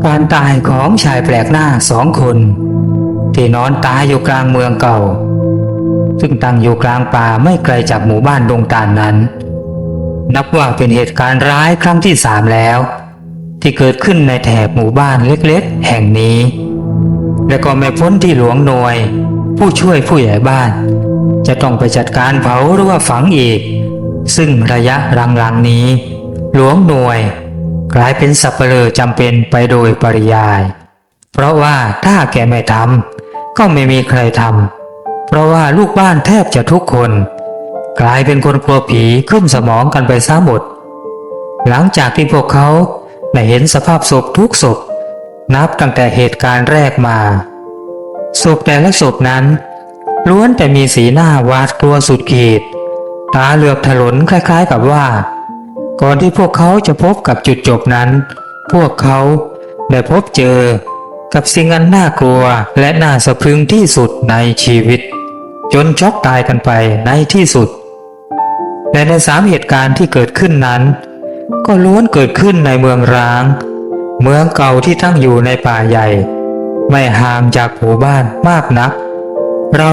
การตายของชายแปลกหน้า2 คนที่นอนตายอยู่กลางเมืองเก่าซึ่งตั้งอยู่กลางป่าไม่ไกลจากหมู่บ้านดงตาลนั้นนับว่าเป็นเหตุการณ์ร้ายครั้งที่3แล้วที่เกิดขึ้นในแถบหมู่บ้านเล็กๆแห่งนี้และก็ไม่พ้นที่หลวงหน่วยผู้ช่วยผู้ใหญ่บ้านจะต้องไปจัดการเผาหรือว่าฝังอีกซึ่งระยะหลังๆนี้หลวงหน่วยกลายเป็นสัปเหร่อจำเป็นไปโดยปริยายเพราะว่าถ้าแกไม่ทำก็ไม่มีใครทำเพราะว่าลูกบ้านแทบจะทุกคนกลายเป็นคนกลัวผีขึ้นสมองกันไปซะหมดหลังจากที่พวกเขาได้เห็นสภาพศพทุกศพนับตั้งแต่เหตุการณ์แรกมาศพแต่ละศพนั้นล้วนแต่มีสีหน้าหวาดกลัวสุดขีดตาเหลือกถลนคล้ายๆกับว่าก่อนที่พวกเขาจะพบกับจุดจบนั้นพวกเขาได้พบเจอกับสิ่งอันน่ากลัวและน่าสะพรึงที่สุดในชีวิตจนช็อกตายกันไปในที่สุดและใน3 เหตุการณ์ที่เกิดขึ้นนั้นก็ล้วนเกิดขึ้นในเมืองร้างเมืองเก่าที่ตั้งอยู่ในป่าใหญ่ไม่ห่างจากหมู่บ้านมากนัก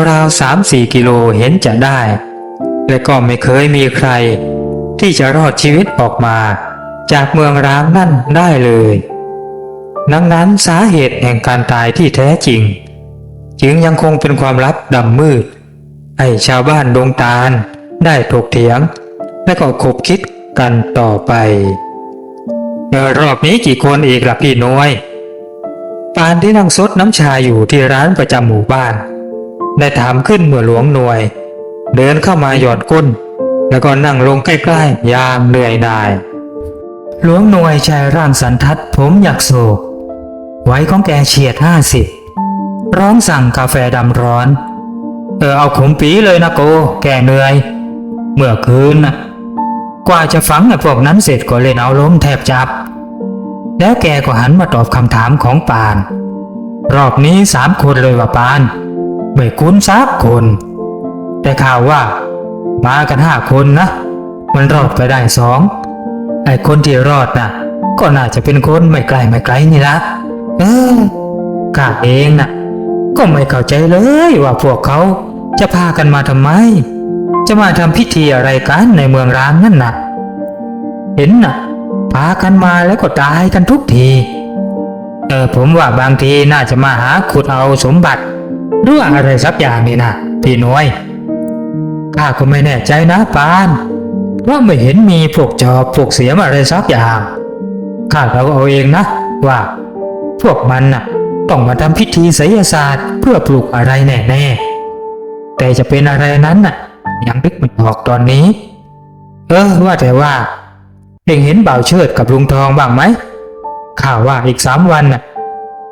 ราวๆ3-4 กิโลเห็นจะได้และก็ไม่เคยมีใครที่จะรอดชีวิตออกมาจากเมืองร้างนั่นได้เลยดังนั้นสาเหตุแห่งการตายที่แท้จริงจึงยังคงเป็นความลับดำมืดให้ชาวบ้านดงตาลได้ถกเถียงและก็คบคิดกันต่อไปรอบนี้กี่คนอีกล่ะพี่น้อยปานที่นั่งซดน้ำชาอยู่ที่ร้านประจำหมู่บ้านได้ถามขึ้นเมื่อหลวงหน่วยเดินเข้ามาหย่อนก้นแล้วก็นั่งลงใกล้ๆอย่างเหนื่อยหน่ายหลวงหน่วยชายร่างสันทัดผมอยากโศกไว้ของแกเฉียด50ร้องสั่งกาแฟดำร้อนเอาขมปีเลยนะโกแกเหนื่อยเมื่อคืนน่ะกว่าจะฝังไอ้พวกนั้นเสร็จก็เล่นเอาล้มแทบจับแล้วแกก็หันมาตอบคำถามของปานรอบนี้3 คนเลยว่าปานไม่คุ้นสักคนแต่ข่าวว่ามากัน5 คนนะมันรอดไปได้2ไอ้คนที่รอดน่ะก็น่าจะเป็นคนไม่ไกลนี่ละข้าเองน่ะก็ไม่เข้าใจเลยว่าพวกเขาจะพากันมาทำไมจะมาทำพิธีอะไรกันในเมืองร้างนั่นน่ะเห็นน่ะพากันมาแล้วก็ตายกันทุกทีผมว่าบางทีน่าจะมาหาขุดเอาสมบัติหรืออะไรสักอย่างนี่นะพี่น้อยข้าก็ไม่แน่ใจนะปานว่าไม่เห็นมีพวกจอบพวกเสียมอะไรสักอย่างข้าเราเอาเองนะว่าพวกมันน่ะต้องมาทำพิธีไสยศาสตร์เพื่อปลุกอะไรแน่ๆแต่จะเป็นอะไรนั้นน่ะยังนึกไม่ออกตอนนี้ว่าแต่ว่าเอ็งเห็นบ่าวเชิดกับลุงทองบ้างไหมข้าว่าอีก3 วันน่ะ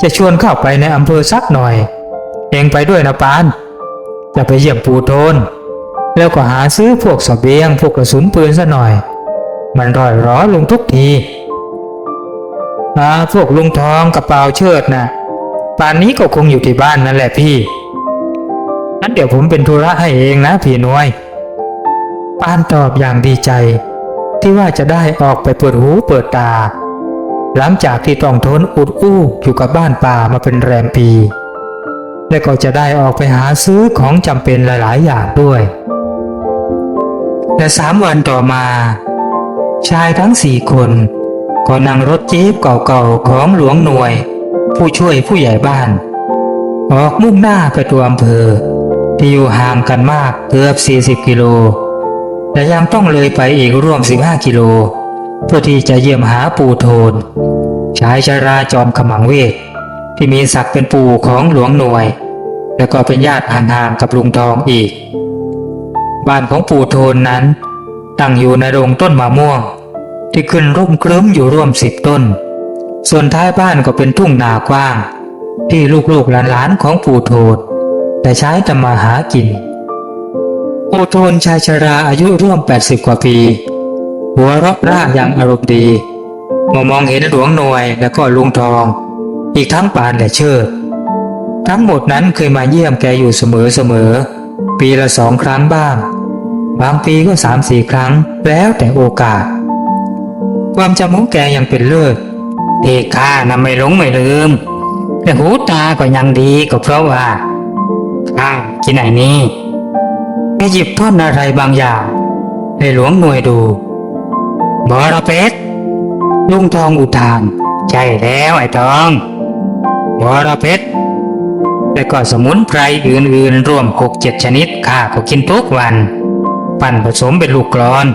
จะชวนเข้าไปในอำเภอสักหน่อยเอ็งไปด้วยนะปานจะไปเยี่ยมปู่โทนแล้วก็หาซื้อพวกเสบียงพวกกระสุนปืนซะหน่อยมันร่อยร้อลุงทุกทีพวกลุงทองกับบ่าวเชิดน่ะป่านนี้ก็คงอยู่ที่บ้านนั่นแหละพี่งั้นเดี๋ยวผมเป็นธุระให้เองนะพี่น้อยปานตอบอย่างดีใจที่ว่าจะได้ออกไปเปิดหูเปิดตาหลังจากที่ต้องทนอุดอู้อยู่กับบ้านป่ามาเป็นแรมปีและก็จะได้ออกไปหาซื้อของจำเป็นหลายๆอย่างด้วยและ3 วันต่อมาชายทั้ง4 คนก็นั่งรถจี๊ปเก่าๆของหลวงหน่วยผู้ช่วยผู้ใหญ่บ้านออกมุ่งหน้าไปตัวอำเภอที่อยู่ห่างกันมากเกือบ40 กิโลและยังต้องเลยไปอีกร่วม15 กิโลเพื่อที่จะเยี่ยมหาปู่โทนชายชราจอมขมังเวทที่มีศักดิ์เป็นปู่ของหลวงหน่วยและก็เป็นญาติห่างๆกับลุงทองอีกบ้านของปู่โทนนั้นตั้งอยู่ในโรงต้นมะม่วงที่ขึ้นร่มครึ้มอยู่ร่วม10 ต้นส่วนท้ายบ้านก็เป็นทุ่งนากว้างที่ลูกๆหลานๆของปู่โทนแต่ใช้ทำมาหากินปู่โทนชายชราอายุร่วม80 กว่าปีหัวเราะร่าอย่างอารมณ์ดีมองเห็นหลวงหน่วยและก็ลุงทองอีกทั้งปานและเชิดทั้งหมดนั้นเคยมาเยี่ยมแกอยู่เสมอปีละ2 ครั้งบ้างบางปีก็ 3-4 ครั้งแล้วแต่โอกาสความจำของแกยังเป็นเลิศ ที่ข้าน่ะไม่หลงไม่ลืมแต่หูตาก็ยังดีก็เพราะว่าข้ากินไอ้นี่แกหยิบท่อนอะไรบางอย่างให้หลวงหน่วยดูบอระเพ็ดลุงทองอุทานใช่แล้วไอ้ทองบอระเพ็ดและก็สมุนไพรอื่นๆรวม6-7 ชนิดข้าก็กินทุกวันปั่นผสมเป็นลูกกลอน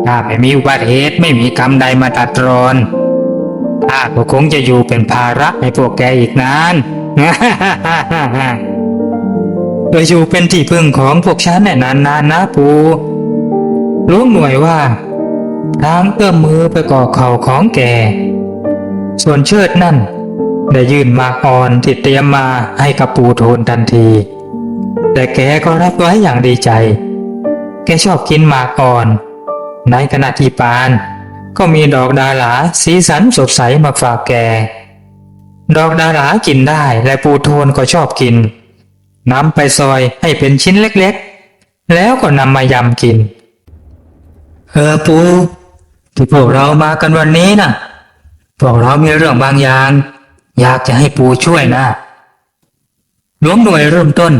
ถ้าไม่มีอุบัติเหตุไม่มีกรรมใดมาตัดรอนข้าก็คงจะอยู่เป็นภาระให้พวกแกอีกนาน โดยอยู่เป็นที่พึ่งของพวกฉันแน่นานๆนะปู่ลุงหน่วยว่าทางเอื้อมมือไปก่อเข่าของแกส่วนเชิดนั่นได้ยื่นหมากอ่อนที่เตรียมมาให้กับปู่โทนทันทีแต่แกก็รับไว้อย่างดีใจแกชอบกินหมากอ่อนในขณะที่ปานก็มีดอกดาหลาสีสันสดใสมาฝากแกดอกดาหลากินได้และปู่โทนก็ชอบกินนำไปซอยให้เป็นชิ้นเล็กๆแล้วก็นำมายำกินปู่ที่พวกเรามากันวันนี้นะพวกเรามีเรื่องบางอย่างอยากจะให้ปู่ช่วยนะหลวงหน่วยเริ่มต้น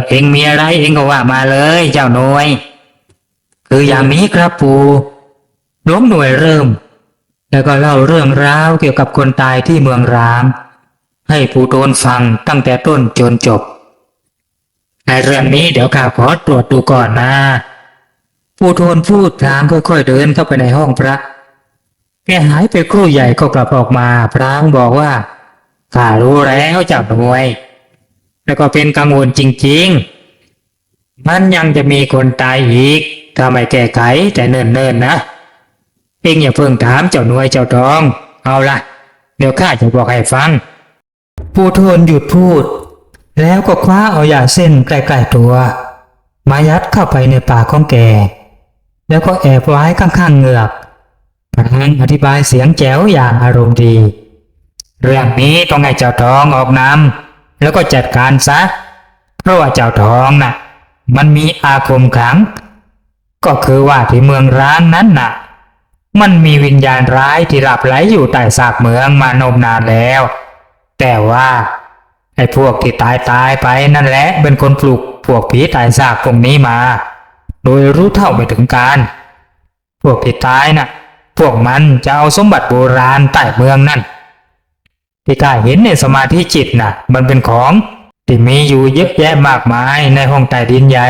เอ็งมีอะไรเอ็งก็ว่ามาเลยเจ้าหน่วยคืออย่างนี้ครับปู่หลวงหน่วยเริ่มแล้วก็เล่าเรื่องราวเกี่ยวกับคนตายที่เมืองร้างให้ปู่โทนฟังตั้งแต่ต้นจนจบในเรื่องนี้เดี๋ยวข้าขอตรวจดูก่อนนะปู่โทนพูดพลางค่อยๆเดินเข้าไปในห้องพระแกหายไปครู่ใหญ่ก็กลับออกมาพลางบอกว่าข้ารู้แล้วเจ้าหน่วยแล้วก็เป็นกังวลจริงๆมันยังจะมีคนตายอีกถ้าไม่แก้ไขแต่เนิ่นๆนะเอ็งอย่าเพิ่งถามเจ้าหน่วยเจ้าทองเอาล่ะเดี๋ยวข้าจะบอกให้ฟังปู่โทนหยุดพูดแล้วก็คว้าเอายาเส้นใกล้ๆตัวมายัดเข้าไปในปากของแกแล้วก็แอบไว้ข้างๆเหงือกพลางอธิบายเสียงแจ๋วอย่างอารมณ์ดีเรื่องนี้ต้องให้เจ้าทองออกนำแล้วก็จัดการซะเพราะว่าเจ้าทองน่ะมันมีอาคมขลังก็คือว่าที่เมืองร้างนั้นน่ะมันมีวิญญาณร้ายที่หลับไหลอยู่ใต้ซากเมืองมานมนานแล้วแต่ว่าไอ้พวกที่ตายไปนั่นแหละเป็นคนปลุกพวกผีตายซากพวกนี้มาโดยรู้เท่าไม่ถึงการพวกที่ตายน่ะพวกมันจะเอาสมบัติโบราณใต้เมืองนั่นที่ข้าเห็นในสมาธิจิตน่ะมันเป็นของที่มีอยู่เยอะแยะมากมายในห้องใต้ดินใหญ่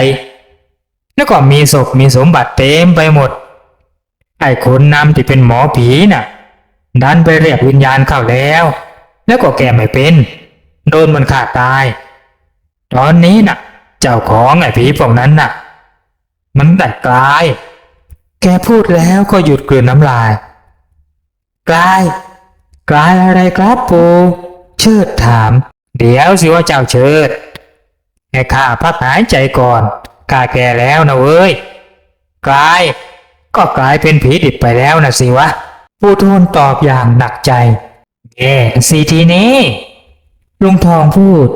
แล้วก็มีศพมีสมบัติเต็มไปหมดไอ้คนนำที่เป็นหมอผีน่ะดันไปเรียกวิญญาณเข้าแล้วก็แก้ไม่เป็นโดนมันฆ่าตายตอนนี้น่ะเจ้าของไอ้ผีพวกนั้นน่ะมันได้กลายแกพูดแล้วก็หยุดกลืนน้ำลายกลายอะไรครับปู่เชิดถามเดี๋ยวสิว่าเจ้าเชิดให้ข้าพักหายใจก่อนข้าแก่แล้วนะเว้ยกลายเป็นผีดิบไปแล้วนะสิวะปู่โทนตอบอย่างหนักใจสิทีนี้ลุงทองพูด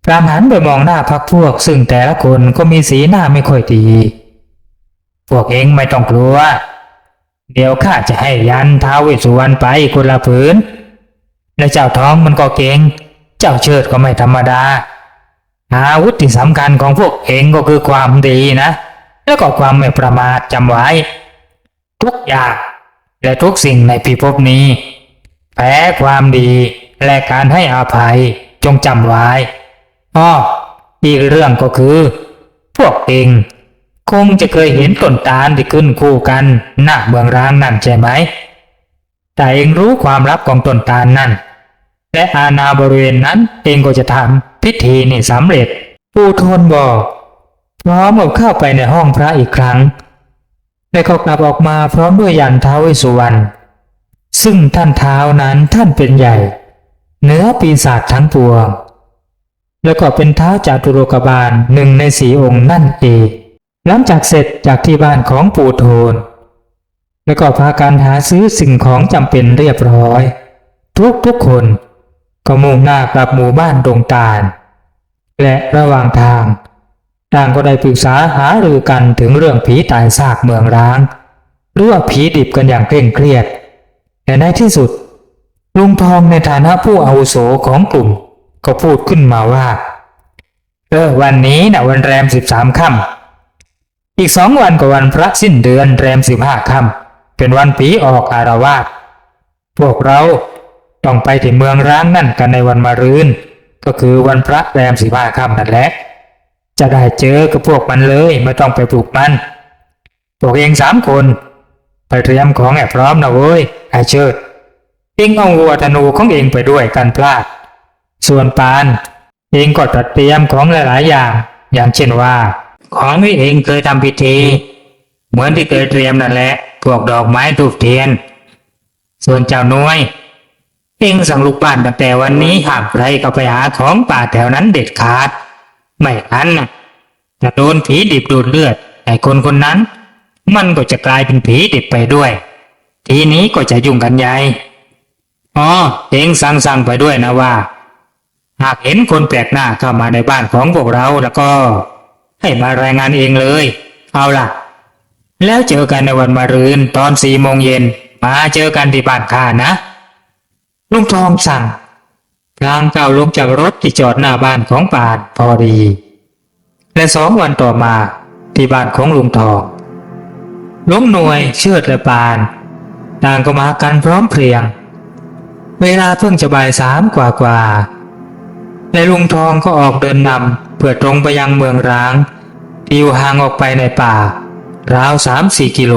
พรามหันไปมองหน้าพรรคพวกซึ่งแต่ละคนก็มีสีหน้าไม่ค่อยดีพวกเองไม่ต้องกลัวเดี๋ยวข้าจะให้ยันท้าวเวสสุวรรณไปคนละผืนและเจ้าทองมันก็เก่งเจ้าเชิดก็ไม่ธรรมดาอาวุธที่สำคัญของพวกเองก็คือความดีนะแล้วก็ความไม่ประมาทจำไว้ทุกอย่างและทุกสิ่งในพิภพนี้แพ้ความดีและการให้อภัยจงจำไว้อีกเรื่องก็คือพวกเองคงจะเคยเห็นต้นตาลที่ขึ้นคู่กันหน้าเมืองร้างนั่นใช่ไหมแต่เองรู้ความลับของต้นตาลนั่นและอาณาบริเวณนั้นเองก็จะทำพิธีนี่สำเร็จปู่โทนบอกพร้อมกับเข้าไปในห้องพระอีกครั้งและเขากลับออกมาพร้อมด้วยยันท้าวเวสสุวรรณซึ่งท่านท้าวนั้นท่านเป็นใหญ่เหนือปีศาจทั้งปวงแล้วก็เป็นท้าวจาตุโลกบาลหนึ่งใน4 องค์นั่นเองหลังจากเสร็จจากที่บ้านของปู่โทนแล้วก็พากันหาซื้อสิ่งของจำเป็นเรียบร้อยทุกคนก็มุ่งหน้ากลับหมู่บ้านดงตาลและระหว่างทางต่างก็ได้ปรึกษาหารือกันถึงเรื่องผีตายซากเมืองร้างหรือว่าผีดิบกันอย่างเคร่งเครียด และในที่สุดลุงทองในฐานะผู้อาวุโสของกลุ่มก็พูดขึ้นมาว่าวันนี้นะวันแรม13 ค่ำอีก2 วันก็วันพระสิ้นเดือนแรม15 ค่ำเป็นวันผีออกอารวาสพวกเราต้องไปที่เมืองร้างนั่นกันในวันมะรืนก็คือวันพระแรม15 ค่ำนั่นแหละจะได้เจอกับพวกมันเลยไม่ต้องไปปลุกมันพวกเอง3 คนไปเตรียมของให้พร้อมนะเว้ยไอ้เชิดเองเอาวัวธนูของเองไปด้วยกันพลาดส่วนปานเองก็จัดเตรียมของหลายๆอย่างเช่นว่าของที่เองเคยทำพิธีเหมือนที่เคยเตรียมนั่นแหละพวกดอกไม้ธูปเทียนส่วนเจ้าน้อยเองสั่งลูกบ้านตั้งแต่วันนี้ห้ามใครเข้าไปหาของป่าแถวนั้นเด็ดขาดไม่งั้นนะจะโดนผีดิบดูดเลือดไอ้คนคนนั้นมันก็จะกลายเป็นผีดิบไปด้วยทีนี้ก็จะยุ่งกันใหญ่เองสั่งไปด้วยนะว่าหากเห็นคนแปลกหน้าเข้ามาในบ้านของพวกเราแล้วก็ให้มารายงานเองเลยเอาล่ะแล้วเจอกันในวันมะรืนตอน4 โมงเย็นมาเจอกันที่บ้านข้านะลุงทองสั่งพลางก้าวลงจากรถที่จอดหน้าบ้านของปานพอดีและ2 วันต่อมาที่บ้านของลุงทองลุงหน่วยเชิดและปานต่างก็มากันพร้อมเพรียงเวลาเพิ่งจะบ่าย 3กว่าและลุงทองก็ออกเดินนำเพื่อตรงไปยังเมืองร้างที่อยู่ห่างออกไปในป่าราว 3-4 กิโล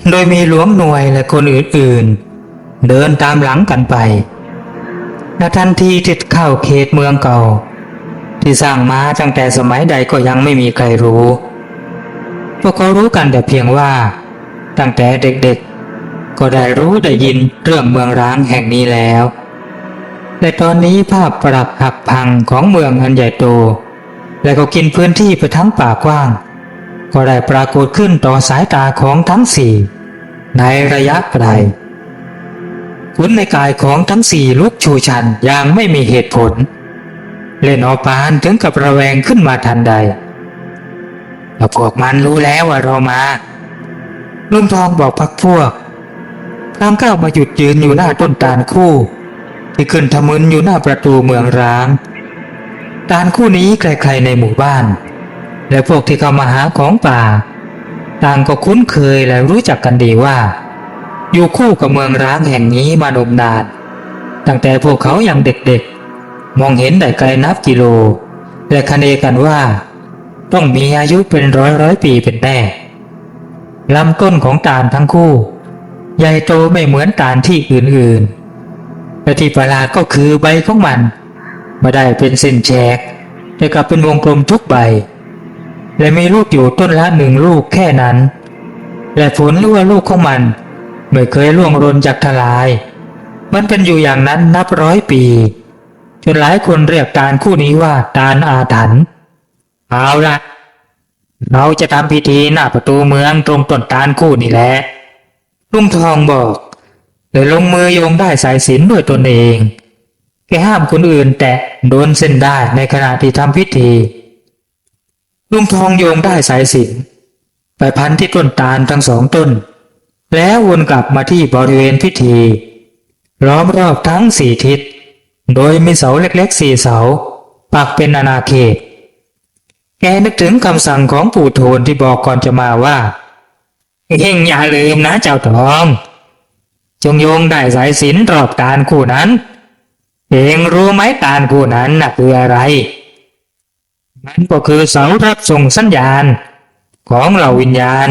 โดยมีหลวงหน่วยและคนอื่นๆเดินตามหลังกันไปและทันทีที่เข้าเขตเมืองเก่าที่สร้างมาตั้งแต่สมัยใดก็ยังไม่มีใครรู้พวกเขารู้กันแต่เพียงว่าตั้งแต่เด็กๆก็ได้รู้ได้ยินเรื่องเมืองร้างแห่งนี้แล้วและตอนนี้ภาพปรักหักพังของเมืองอันใหญ่โตและก็กินพื้นที่ไปทั้งป่ากว้างก็ได้ปรากฏขึ้นต่อสายตาของทั้ง4ในระยะไกลขนในกายของทั้ง4ลุกชูชันอย่างไม่มีเหตุผลเล่นอปานถึงกับระแวงขึ้นมาทันใดแล้วพวกมันรู้แล้วว่าเรามาลุงทองบอกพรรคพวกพลางก้าวมาหยุดยืนอยู่หน้าต้นตาลคู่ที่ขึ้นทะมึนอยู่หน้าประตูเมืองร้างตาลคู่นี้ใครๆในหมู่บ้านและพวกที่เข้ามาหาของป่าต่างก็คุ้นเคยและรู้จักกันดีว่าอยู่คู่กับเมืองร้างแห่งนี้มานมนานตั้งแต่พวกเขายังเด็กๆมองเห็นได้ไกลนับกิโลและคเนกันว่าต้องมีอายุเป็นร้อยปีเป็นแน่ลำต้นของตาลทั้งคู่ใหญ่โตไม่เหมือนตาลที่อื่นๆและที่ประหลาดก็คือใบของมันไม่ได้เป็นเส้นแฉกแต่กลับเป็นวงกลมทุกใบและมีลูกอยู่ต้นละ1 ลูกแค่นั้นและผลหรือว่าลูกของมันไม่เคยร่วงหล่นจากทลายมันเป็นอยู่อย่างนั้นนับ100 ปีจนหลายคนเรียกตาลคู่นี้ว่าตาลอาถรรพ์เอาละเราจะทำพิธีหน้าประตูเมืองตรงต้นตาลคู่นี่แหละลุงทองบอกเลยลงมือโยงได้สายสิญจน์ด้วยตนเองแกห้ามคนอื่นแตะโดนเส้นได้ในขณะที่ทำพิธีลุงทองโยงได้สายสิญจน์ไปพันที่ต้นตาลทั้ง2 ต้นแล้ววนกลับมาที่บริเวณพิธีล้อมรอบทั้ง4 ทิศโดยมีเสาเล็กๆ4 เสาปักเป็นอาณาเขตแกนึกถึงคำสั่งของปู่โทนที่บอกก่อนจะมาว่าเฮงอย่าลืมนะเจ้าทองจงโยงได้สายสิญจน์รอบตาลคู่นั้นเองรู้ไหมตาลคู่นั้นน่ะคืออะไรมันก็คือเสารับส่งสัญญาณของเหล่าวิญญาณ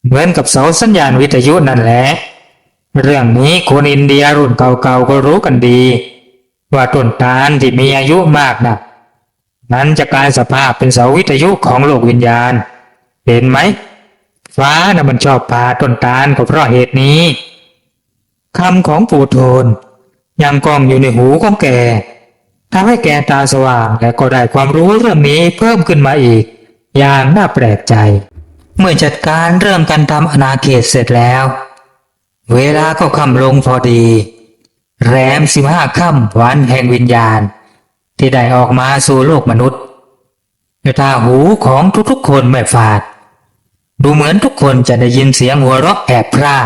เหมือนกับเสาสัญญาณวิทยุนั่นแหละเรื่องนี้คนอินเดียรุ่นเก่าๆก็รู้กันดีว่าต้นตาลที่มีอายุมากนะนั้นจะกลายสภาพเป็นเสาวิทยุของโลกวิญญาณเห็นไหมฟ้าน่ะมันชอบพาต้นตาลก็เพราะเหตุนี้คำของปู่โทนยังก้องอยู่ในหูของแกทำให้แกตาสว่างและก็ได้ความรู้เรื่องนี้เพิ่มขึ้นมาอีกอย่างน่าแปลกใจเมื่อจัดการเรื่องการทำอาณาเขตเสร็จแล้วเวลาก็ค่ำลงพอดีแรม15 ค่ำวันแห่งวิญญาณที่ได้ออกมาสู่โลกมนุษย์แต่ถ้าหูของทุกๆคนไม่ฝาดดูเหมือนทุกคนจะได้ยินเสียงหัวเราะแอบพร่า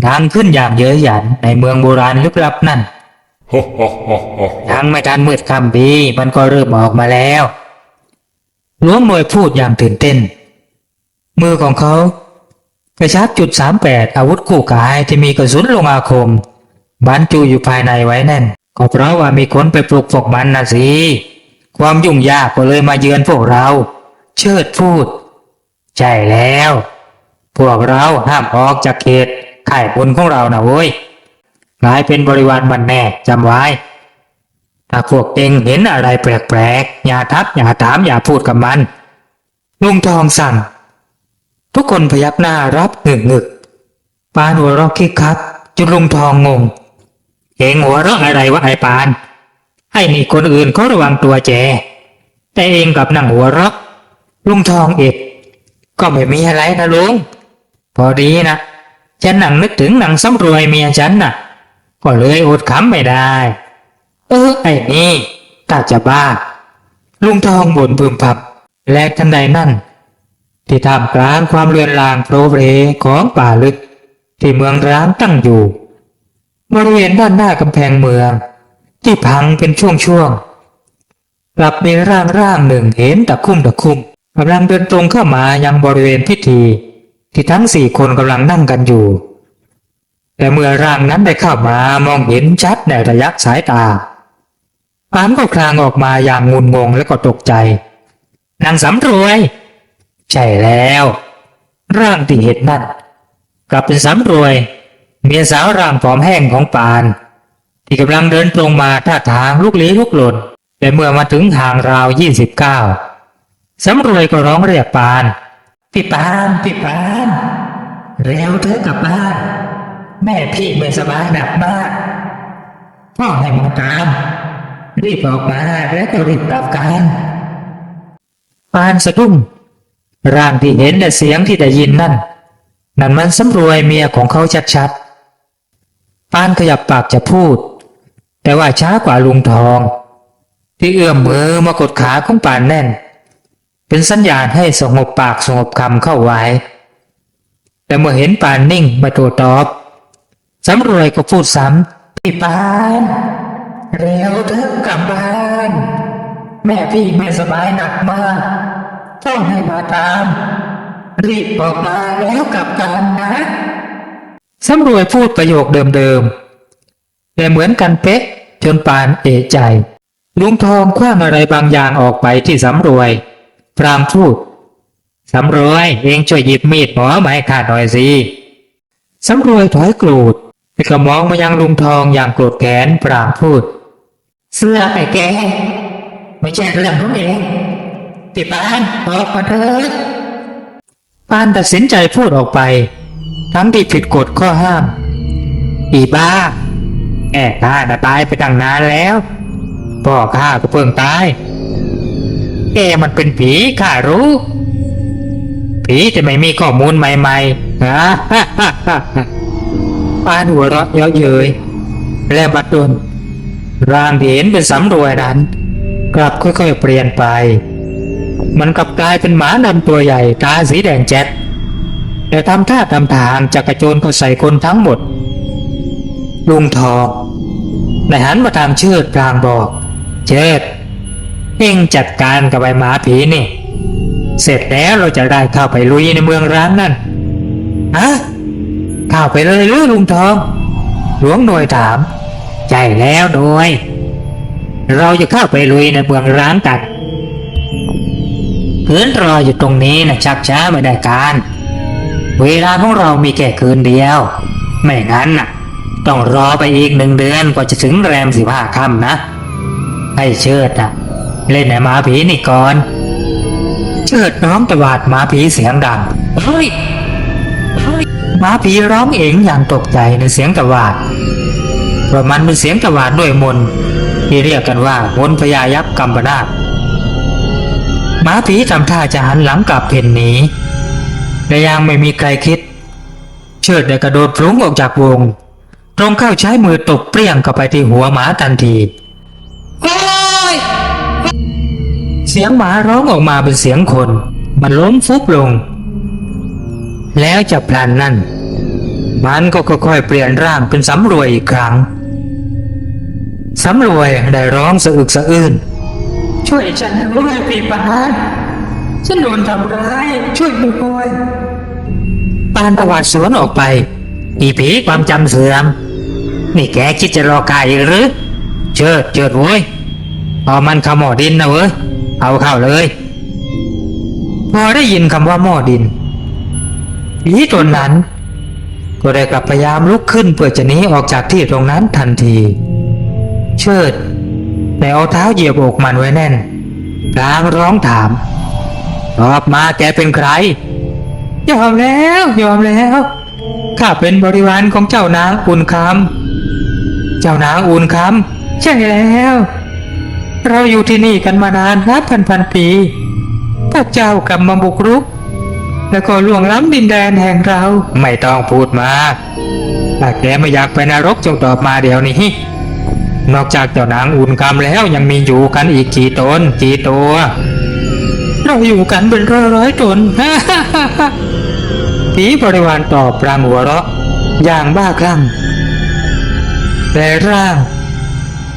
ดังขึ้นอย่างเย้ยหยันในเมืองโบราณลึกลับนั่น ฮ่าฮ่าฮ่าฮ่า ยังไม่ทันมืดค่ำดีมันก็เริ่มออกมาแล้วหลวงหน่วยพูดอย่างตื่นเต้นมือของเขากระชับ.38อาวุธคู่กายที่มีกระสุนลงอาคมบรรจุอยู่ภายในไว้แน่นก็เพราะว่ามีคนไปปลุกพวกมันนะสิความยุ่งยากก็เลยมาเยือนพวกเราเชิดพูดใช่แล้วพวกเราห้ามออกจากเขตข่ายพลของเรานะเว้ยกลายเป็นบริวารมันแน่จำไว้ถ้าพวกเองเห็นอะไรแปลกๆอย่าทักอย่าถามอย่าพูดกับมันลุงทองสั่งทุกคนพยักหน้ารับงึกปานหัวเราะคิกคักจนลุงทองงงเองหัวเราะอะไรวะไอ้ปานไอ้นี่คนอื่นเขาระวังตัวแจแต่เองกับนั่งหัวเราะลุงทองเอกก็ไม่มีอะไรนะลุงพอดีนะฉันนั่งนึกถึงนางสำรวยเมียฉันน่ะก็เลยอดขำไม่ได้ไอ้นี่ถ้าจะบ้าลุงทองบ่นพึมพำและทันใดนั่นที่ท่ามกลางความเลือนลางโปรเรของป่าลึกที่เมืองร้างตั้งอยู่บริเวณด้านหน้ากำแพงเมืองที่พังเป็นช่วงๆกลับมีร่างหนึ่งเห็นตะคุ่มกำลังเดินตรงเข้ามายังบริเวณพิธีที่ทั้ง4 คนกำลังนั่งกันอยู่แต่เมื่อร่างนั้นได้เข้ามามองเห็นชัดในระยะสายตาปานก็คลางออกมาอย่างงุนงงและก็ตกใจนางสำรวยใช่แล้วร่างที่เห็นนั่นกลับเป็นสำรวยเมียสาวร่างผอมแห้งของปานที่กำลังเดินตรงมาท่าทางลุกลี้ลุกลนแต่เมื่อมาถึงห่างราว29สำรวยก็ร้องเรียกปานพี่ปานเร็วเถอะกลับบ้านแม่พี่ไม่สบายหนักมากพ่อให้มาตามรีบออกมาแล้วก็รีบกลับกันปานสะดุ้งร่างที่เห็นและเสียงที่ได้ยินนั่นมันสำรวยเมียของเขาชัดๆปานขยับปากจะพูดแต่ว่าช้ากว่าลุงทองที่เอื้อมมือมากดขาของปานแน่นเป็นสัญญาณให้สงบปากสงบคำเข้าไว้แต่เมื่อเห็นปานนิ่งไม่โต้ตอบสำรวยก็พูดซ้ำพี่ปานเร็วเถอะกลับบ้านแม่พี่ไม่สบายหนักมากต้องให้มาตามรีบออกมาแล้วกลับกันนะสำรวยพูดประโยคเดิมๆแต่เหมือนกันเป๊ะจนปานเอะใจลุงทองคว้างอะไรบางอย่างออกไปที่สำรวยพรางพูดสำรวยเองช่วยหยิบมีดหมอมาให้ข้าหน่อยสิสำรวยถอยโกรธแต่ก็มองมายังลุงทองอย่างโกรธแค้นพรางพูดเสื้อไอ้แกไม่ใช่เรื่องของเองพี่ปานออกมาเถอะปานตัดสินใจพูดออกไปทั้งที่ผิดกฎข้อห้ามอีบ้าข้าน่ะตายไปตั้งนานแล้วพ่อข้าก็เพิ่งตายมันเป็นผีข้ารู้ผีจะไม่มีข้อมูลใหม่ๆปานหัวเราะเยาะเย้ยและบัดดลร่างที่เห็นเป็นสำรวยนั้นกลับค่อยๆเปลี่ยนไปมันกลับกลายเป็นหมาดำตัวใหญ่ตาสีแดงแจ๊ดแต่ทำท่าทำทางจะกระโจนเข้าใส่คนทั้งหมดลุงทองได้หันมาทางเชิดพลางบอกเชิดเอ็งจัดการกับไอ้หมาผีนี่เสร็จแล้วเราจะได้เข้าไปลุยในเมืองร้างนั่นเข้าไปเลยหรือลุงทองหลวงหน่วยถามใช่แล้วหน่วยเราจะเข้าไปลุยในเมืองร้างกันคืนรออยู่ตรงนี้นะชักช้าไม่ได้การเวลาของเรามีแค่คืนเดียวไม่งั้นน่ะต้องรอไปอีก1 เดือนกว่าจะถึงแรม15 ค่ำนะให้เชิดเล่นไอ้หมาผีนี่ก่อนเชิดน้อมตวาดหมาผีเสียงดังเฮ้ยหมาผีร้องเองอย่างตกใจในเสียงตวาดเพราะมันเป็นเสียงตวาดด้วยมนต์ที่เรียกกันว่ามนต์พญายักษ์กัมปนาทหมาผีทำท่าจะหันหลังกลับเพ่นหนีแต่ยังไม่มีใครคิดเชิดได้กระโดดพลุ้งออกจากวงตรงเข้าใช้มือตบเปรี้ยงเข้าไปที่หัวหมาทันทีเสียงหมาร้องออกมาเป็นเสียงคนมันล้มฟุบลงแล้วจับพลันนั่น มันก็ค่อยๆเปลี่ยนร่างเป็นสำรวยอีกครั้งสำรวยได้ร้องสะอึกสะอื้นช่วยฉันด้วยพี่ปานฉันโดนทำร้ายช่วยด้วยปานประวัติสวนออกไปอีผีความจำเสื่อมนี่แกคิดจะรอกายอีกหรือเจิดโว้ยเอามันเข้าหม้อดินนะเว้ยเอาเข้าเลยพอได้ยินคำว่าหม้อดินผีตนนั้นก็ได้กลับพยายามลุกขึ้นเพื่อจะหนีออกจากที่ตรงนั้นทันทีเชิดแต่เอาเท้าเหยียบอกมันไว้แน่นพลางร้องถามตอบมาแกเป็นใครยอมแล้วข้าเป็นบริวารของเจ้านางอุ่นคำเจ้านางอุ่นคำใช่แล้วเราอยู่ที่นี่กันมานานนับพันปีพระเจ้ากลับมาบุกรุกแล้วก็ล่วงล้ำดินแดนแห่งเราไม่ต้องพูดมากถ้าแกไม่อยากไปนรกจงตอบมาเดี๋ยวนี้นอกจากเจ้านางอุ่นคำแล้วยังมีอยู่กันอีกกี่ตนกี่ตัวเราอยู่กันเป็นร้อยตน ผีบริวารตอบพลางหัวเราะอย่างบ้าคลั่งแต่ร่าง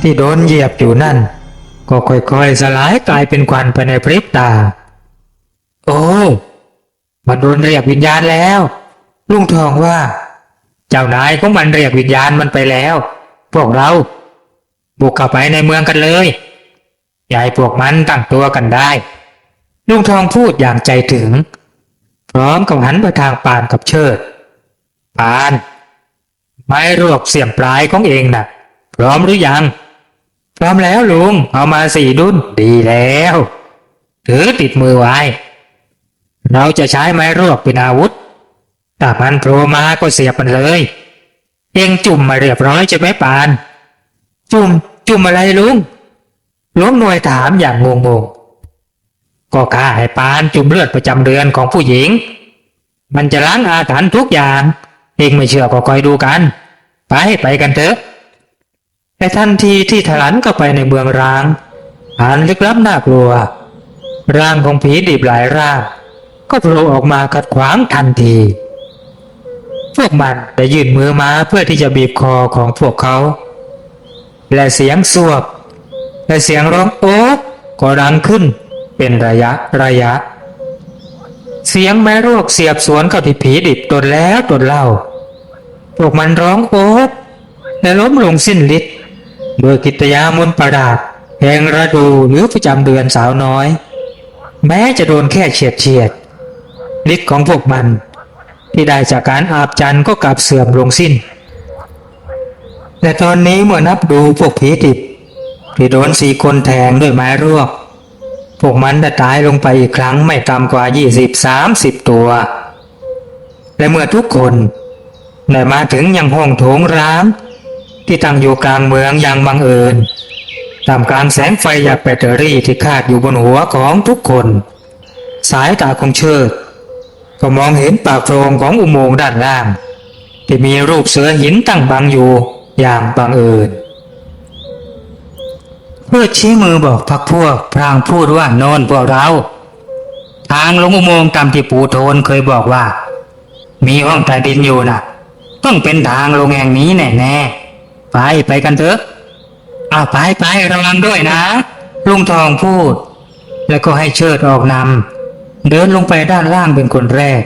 ที่โดนเหยียบอยู่นั่นก็ค่อยๆสลายกลายเป็นควันภายในพริบตาโอ้มันโดนเรียกวิญญาณแล้วลุงทองว่าเจ้านายของมันเรียกวิญญาณมันไปแล้วพวกเราบุกเข้าไปในเมืองกันเลยอย่าให้พวกมันตั้งตัวกันได้ลุงทองพูดอย่างใจถึงพร้อมกับหันไปทางปานกับเชิดปานไม้รวบเสียมปลายของเองน่ะพร้อมหรือยังพร้อมแล้วลุงเอามา4 ดุลดีแล้วถือติดมือไว้เราจะใช้ไม้รวบเป็นอาวุธถ้ามันโผล่มาก็เสียบมันเลยเองจุ่มมาเรียบร้อยใช่ไหมปานจุ่มอะไรลุงหลวงหน่วยถามอย่างงงก็ข้าให้ปานจุ่มเลือดประจำเดือนของผู้หญิงมันจะล้างอาถรรพ์ทุกอย่างเองไม่เชื่อก็คอยดูกันไปกันเถอะแต่ทันทีที่ถลันเข้าไปในเมืองร้างอันลึกลับน่ากลัวร่างของผีดิบหลายร่างก็โผล่ออกมาขัดขวางทันทีพวกมันได้ยื่นมือมาเพื่อที่จะบีบคอของพวกเขาและเสียงสวบและเสียงร้องโอ๊กก็ดังขึ้นเป็นระยะเสียงไม้รวกเสียบสวนเข้าที่ผีดิบตนแล้วตนเล่าพวกมันร้องโอ๊กและล้มลงสิ้นฤทธิ์โดยกิตยามนต์ประดาษแห่งฤดูหรือประจำเดือนสาวน้อยแม้จะโดนแค่เฉียดฤทธิ์ของพวกมันที่ได้จากการอาบจันทร์ก็กลับเสื่อมลงสิ้นและตอนนี้เมื่อนับดูพวกผีดิบที่โดน4 คนแทงด้วยไม้รวกพวกมันได้ตายลงไปอีกครั้งไม่ต่ำกว่า20-30 ตัวและเมื่อทุกคนได้มาถึงยังห้องโถงร้างที่ตั้งอยู่กลางเมืองอย่างบังเอิญท่ามกลางแสงไฟจากแบตเตอรี่ที่คาดอยู่บนหัวของทุกคนสายตาของเชิดก็มองเห็นปากโพรงของอุโมงค์ด้านล่างที่มีรูปเสือหินตั้งบังอยู่อย่างบังเอิญเพื่อชี้มือบอกพรรคพวกพลางพูดว่าโน่นพวกเราทางลงอุโมงค์ตามที่ปู่โทนเคยบอกว่ามีห้องใต้ดินอยู่นะต้องเป็นทางลงแห่งนี้แน่ๆไปกันเถอะไประวังด้วยนะลุงทองพูดแล้วก็ให้เชิดออกนำเดินลงไปด้านล่างเป็นคนแรก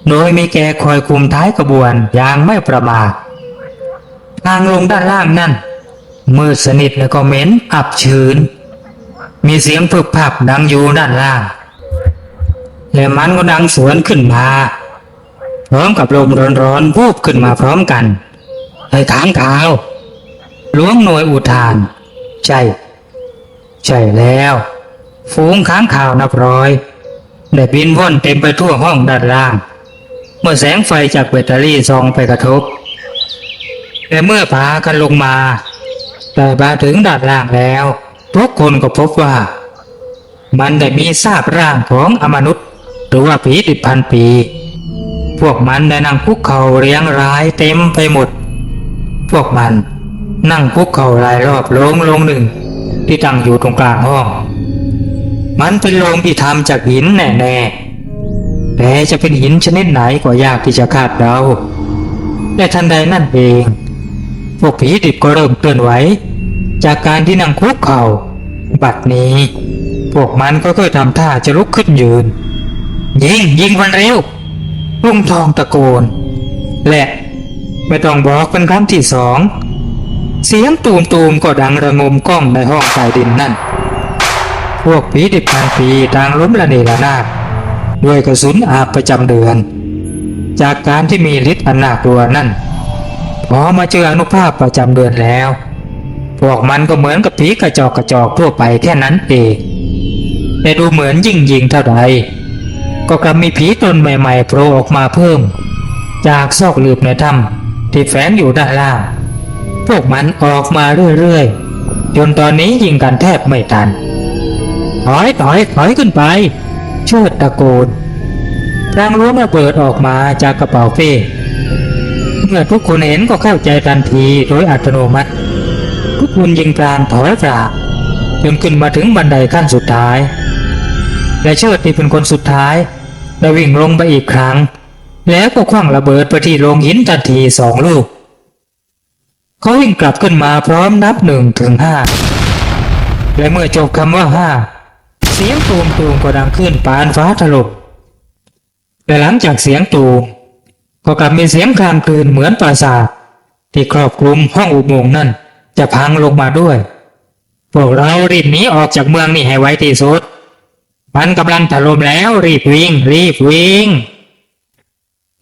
โดยมีแกคอยคุมท้ายขบวนอย่างไม่ประมาททางลงด้านล่างนั่นมืดสนิทแล้วก็เหม็นอับชื้นมีเสียงพึบพับดังอยู่ด้านล่างและมันก็ดังสวนขึ้นมาพร้อมกับลมร้อนๆวูบขึ้นมาพร้อมกันให้ค้างคาวหลวงหน่วยอุทานใช่แล้วฝูงค้างคาวนับร้อยได้บินว่อนเต็มไปทั่วห้องด้านล่างเมื่อแสงไฟจากแบตเตอรี่ส่องไปกระทบแต่เมื่อพากันลงมาแต่มาถึงด้านล่างแล้วทุกคนก็พบว่ามันได้มีซากร่างของอมนุษย์หรือว่าผีดิบพันปี พวกมันได้นั่งคุกเข่าเรียงรายเต็มไปหมดพวกมันนั่งคุกเข่ารายรอบโลงหนึ่งที่ตั้งอยู่ตรงกลางห้องมันเป็นโลงที่ทำจากหินแน่ๆแต่จะเป็นหินชนิดไหนก็ยากที่จะคาดเดา และทันใดนั่นเองพวกผีดิบก็เริ่มเคลื่อนไหวจากการที่นั่งคุกเข่าบัดนี้พวกมันก็ค่อยทำท่าจะลุกขึ้นยืนยิงมันเร็วลุงทองตะโกนและไม่ต้องบอกเป็นครั้งที่สองเสียงตูมก็ดังระงมก้องในห้องใต้ดินนั่นพวกผีดิบพันปีต่างล้มละเนระนาดด้วยกระสุนอาบประจำเดือนจากการที่มีฤทธิ์อันน่ากลัวนั่นพอมาเจออนุภาพประจำเดือนแล้วพวกมันก็เหมือนกับผีกระจอกทั่วไปแค่นั้นเองแต่ดูเหมือนยิ่งเท่าใดก็กลับมีผีตนใหม่ๆโผล่ออกมาเพิ่มจากซอกหลืบในถ้ำที่แฝงอยู่ด้านล่างพวกมันออกมาเรื่อยๆจนตอนนี้ยิงกันแทบไม่ทันถอยขึ้นไปเชิดตะโกนพลางรั้วระเบิดออกมาจากกระเป๋าเป้เมื่อทุกคนเห็นก็เข้าใจทันทีโดยอัตโนมัติทุกคนยิงพลางถอยปราบจนขึ้นมาถึงบันไดขั้นสุดท้ายและเชิดที่เป็นคนสุดท้ายได้วิ่งลงไปอีกครั้งแล้วก็คว้างระเบิดไปที่โรงหินทันที2 ลูกเขาวิ่งกลับขึ้นมาพร้อมนับ1 ถึง 5และเมื่อจบคำว่า5เสียงตูมก็ดังขึ้นปานฟ้าถล่มและหลังจากเสียงตูมก็กลับมีเสียงคลางคลืนเหมือนปราสาทที่ครอบคลุมห้องอุโมงค์นั่นจะพังลงมาด้วยพวกเรารีบหนีออกจากเมืองนี่ให้ไวที่สุดมันกำลังถล่มแล้วรีบวิ่ง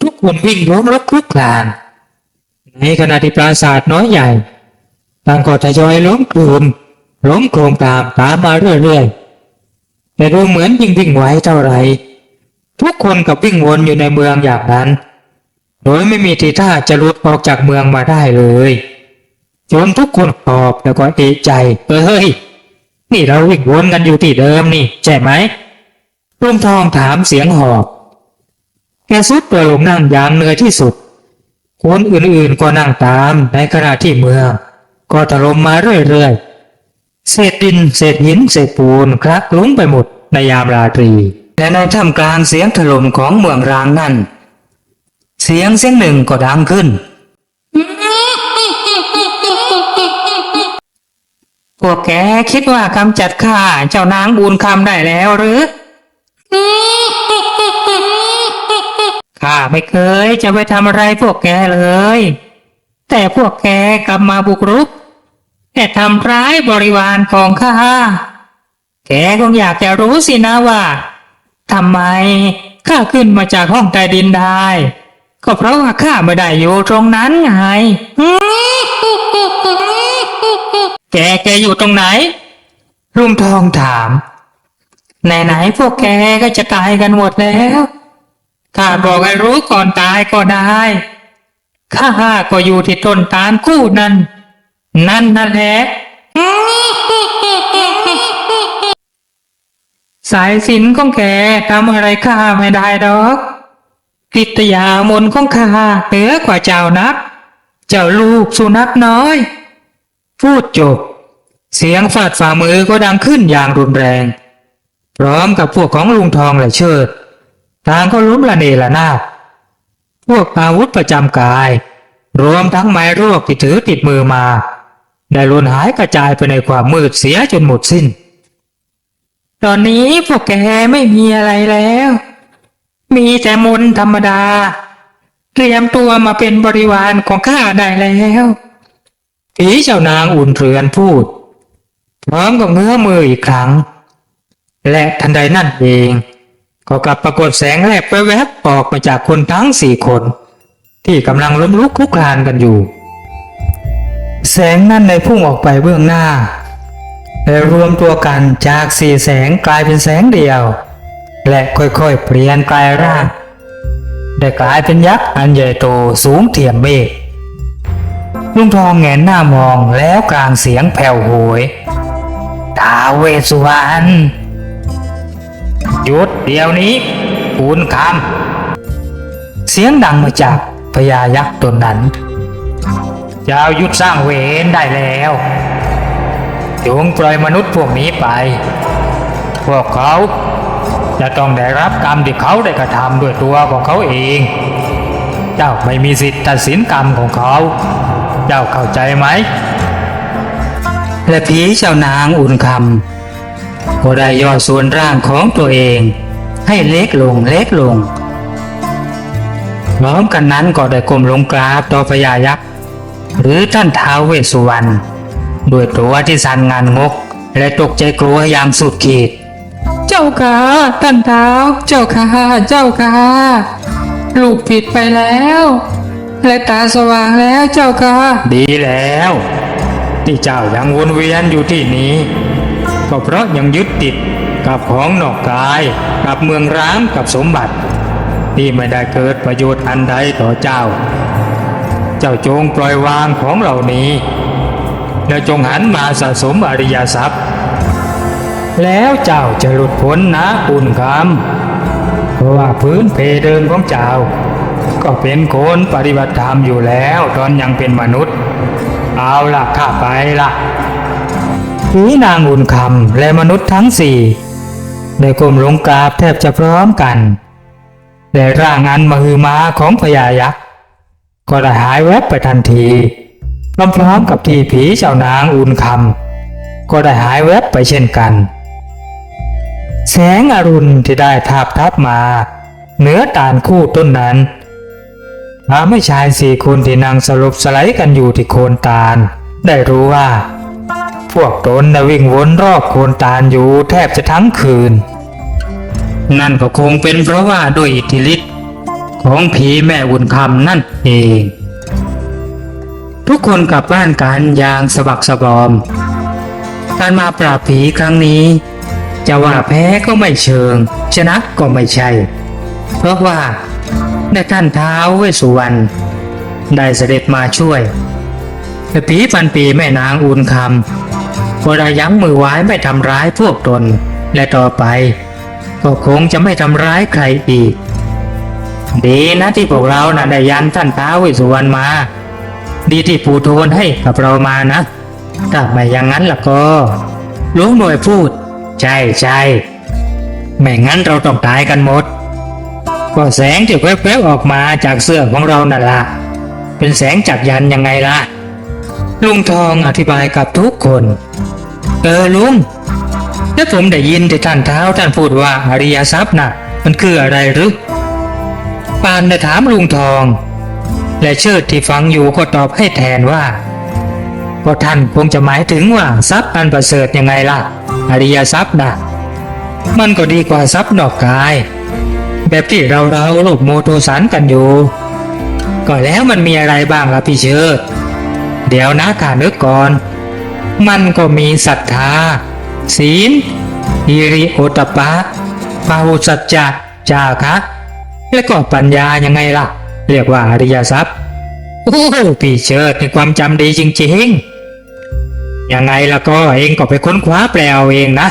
ทุกคนวิ่งล้มลุกคลุกคลานในขณะที่ปราสาทน้อยใหญ่ต่างก็ทยอยล้มโครมตามมาเรื่อยๆแต่ดูเหมือนยิ่งวิ่งไวเท่าไหร่ทุกคนกับวิ่งวนอยู่ในเมืองอย่างนั้นโดยไม่มีทีท่าจะหลุดออกจากเมืองมาได้เลยจนทุกคนหอบแล้วก็เอะใจเฮ้ยนี่เราวิ่งวนกันอยู่ที่เดิมนี่ใช่ไหมลุงทองถามเสียงหอบแกซุดตัวลงนั่งอย่างเหนื่อยที่สุดคนอื่นๆก็นั่งตามในขณะที่เมืองก็ถล่มมาเรื่อยๆเศษดินเศษหินเศษปูนคลักคลุ้งไปหมดในยามราตรีและในท่ามกลางเสียงถล่มของเมืองร้างนั่นเสียงหนึ่งก็ดังขึ้นพวกแกคิดว่ากำจัดข้าเจ้านางบุญคำได้แล้วหรือข้าไม่เคยจะไปทำอะไรพวกแกเลยแต่พวกแกกลับมาบุกรุกแต่ทำร้ายบริวารของข้าแกคงอยากจะรู้สินะว่าทำไมข้าขึ้นมาจากห้องใต้ดินได้ก็เพราะว่าข้าไม่ได้อยู่ตรงนั้นไงแกอยู่ตรงไหนลุงทองถามไหนพวกแกก็จะตายกันหมดแล้วข้าบอกให้รู้ก่อนตายก็ได้ข้าก็อยู่ที่ต้นตาลคู่นั่นแหละสายสิญจน์ของแกทำอะไรข้าไม่ได้ดอกกิตยามนของข้าเหนือกว่าเจ้านักเจ้าลูกสุนัขน้อยพูดจบเสียงฟาดฝ่ามือก็ดังขึ้นอย่างรุนแรงพร้อมกับพวกของลุงทองและเชิดต่างก็ล้มละเนระนาดพวกอาวุธประจำกายรวมทั้งไม้รวกที่ถือติดมือมาได้หล่นหายกระจายไปในความมืดเสียจนหมดสิ้นตอนนี้พวกแกไม่มีอะไรแล้วมีแต่มนต์ธรรมดาเตรียมตัวมาเป็นบริวารของข้าได้แล้วผีเจ้านางอุ่นเรือนพูดพร้อมกับเงื้อมืออีกครั้งและทันใดนั่นเองก็กลับปรากฏแสงแลบแวบๆออกมาจากคนทั้ง4 คนที่กำลังล้มลุกคลุกคลานกันอยู่แสงนั่นได้พุ่งออกไปเบื้องหน้าและรวมตัวกันจาก4 แสงกลายเป็นแสงเดียวและค่อยๆเปลี่ยนกลายร่างได้กลายเป็นยักษ์อันใหญ่โตสูงเทียมเมฆลุงทองแงนหน้ามองแล้วกลางเสียงแผ่วโหยท้าวเวสสุวรรณหยุดเดี๋ยวนี้คุณคำเสียงดังมาจากพญายักษ์ตนนั้นเจ้าหยุดสร้างเวรได้แล้วจงปล่อยมนุษย์พวกนี้ไปพวกเขาจะต้องได้รับกรรมที่เขาได้กระทำด้วยตัวของเขาเอง เจ้าไม่มีสิทธิ์ตัดสินกรรมของเขา เจ้าเข้าใจไหม และผีเจ้านางอุ่นคำก็ได้ย่อส่วนร่างของตัวเองให้เล็กลงเล็กลงพร้อมกันนั้นก็ได้ก้มลงกราบต่อพญายักษ์หรือท่านท้าวเวสสุวรรณด้วยตัวที่สั่นงานงกและตกใจกลัวอย่างสุดขีดเจ้าค่ะท่านท้าวเจ้าค่ะเจ้าค่ะลูกผิดไปแล้วและตาสว่างแล้วเจ้าค่ะดีแล้วที่เจ้ายังวนเวียนอยู่ที่นี้ก็เพราะยังยึดติดกับของนอกกายกับเมืองร้างกับสมบัติที่ไม่ได้เกิดประโยชน์อันใดต่อเจ้าจงปล่อยวางของเหล่านี้แล้วจงหันมาสะสมอริยทรัพย์แล้วเจ้าจะหลุดพ้นนะอุ่นคำเพราะว่าพื้นเพเดิมของเจ้าก็เป็นคนปฏิบัติธรรมอยู่แล้วตอนยังเป็นมนุษย์เอาล่ะข้าไปล่ะผีนางอุ่นคำและมนุษย์ทั้งสี่ได้ก้มลงกราบแทบจะพร้อมกันและร่างอันมหึมาของพญายักษ์ก็ได้หายแวบไปทันทีพร้อมๆกับที่ผีเจ้านางอุ่นคำก็ได้หายแวบไปเช่นกันแสงอรุณที่ได้ทาบทับมาเหนือตาลคู่ต้นนั้นทำให้ชายสี่คนที่นั่งสลบสลายกันอยู่ที่โคนตาลได้รู้ว่าพวกตนได้วิ่งวนรอบโคนตาลอยู่แทบจะทั้งคืนนั่นก็คงเป็นเพราะว่าด้วยอิทธิฤทธิ์ของผีแม่บุญคำนั่นเองทุกคนกลับบ้านกันอย่างสะบักสะบอมการมาปราบผีครั้งนี้จะว่าแพ้ก็ไม่เชิงชนะก็ไม่ใช่เพราะว่าได้ท่านท้าวเวสสุวรรณได้เสด็จมาช่วยแต่ผีพันปีแม่นางอุ่นคำก็ได้ยั้งมือไว้ไม่ทำร้ายพวกตนและต่อไปก็คงจะไม่ทำร้ายใครอีกดีนะที่พวกเราได้ยันท่านท้าวเวสสุวรรณมาดีที่ปู่โทนให้กับเรามานะถ้าไม่อย่างนั้นล่ะก็หลวงหน่วยพูดใช่ไม่งั้นเราต้องตายกันหมดก็แสงที่แวบๆออกมาจากเสื้อของเรานั่นล่ะเป็นแสงจากยันยังไงล่ะลุงทองอธิบายกับทุกคนลุงแล้วผมได้ยินที่ท่านเท้าท่านพูดว่าอริยทรัพย์น่ะมันคืออะไรหรือปานได้ถามลุงทองและเชิดที่ฟังอยู่ก็ตอบให้แทนว่าก็ท่านคงจะหมายถึงว่าทรัพย์อันประเสริฐยังไงล่ะอริยทรัพย์น่ะมันก็ดีกว่าทรัพย์นอกกายแบบที่เราโลภโมโทสันกันอยู่ก็แล้วมันมีอะไรบ้างล่ะพี่เชิดเดี๋ยวนะข้านึกก่อนมันก็มีศรัทธาศีลหิริโอตตัปปะพาหุสัจจะจาคะและก็ปัญญายังไงล่ะเรียกว่าอริยทรัพย์โอ้พี่เชิดมีความจำดีจริงๆยังไงล่ะก็เองก็ไปค้นคว้าแปลเอาเองนะ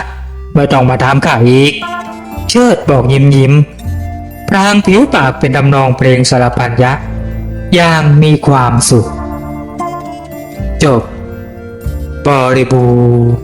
ไม่ต้องมาถามข้าอีกเชิดบอกยิ้มพรางผิวปากเป็นทำนองเพลงสารพันยักษ์อย่างมีความสุขจบบริบูรณ์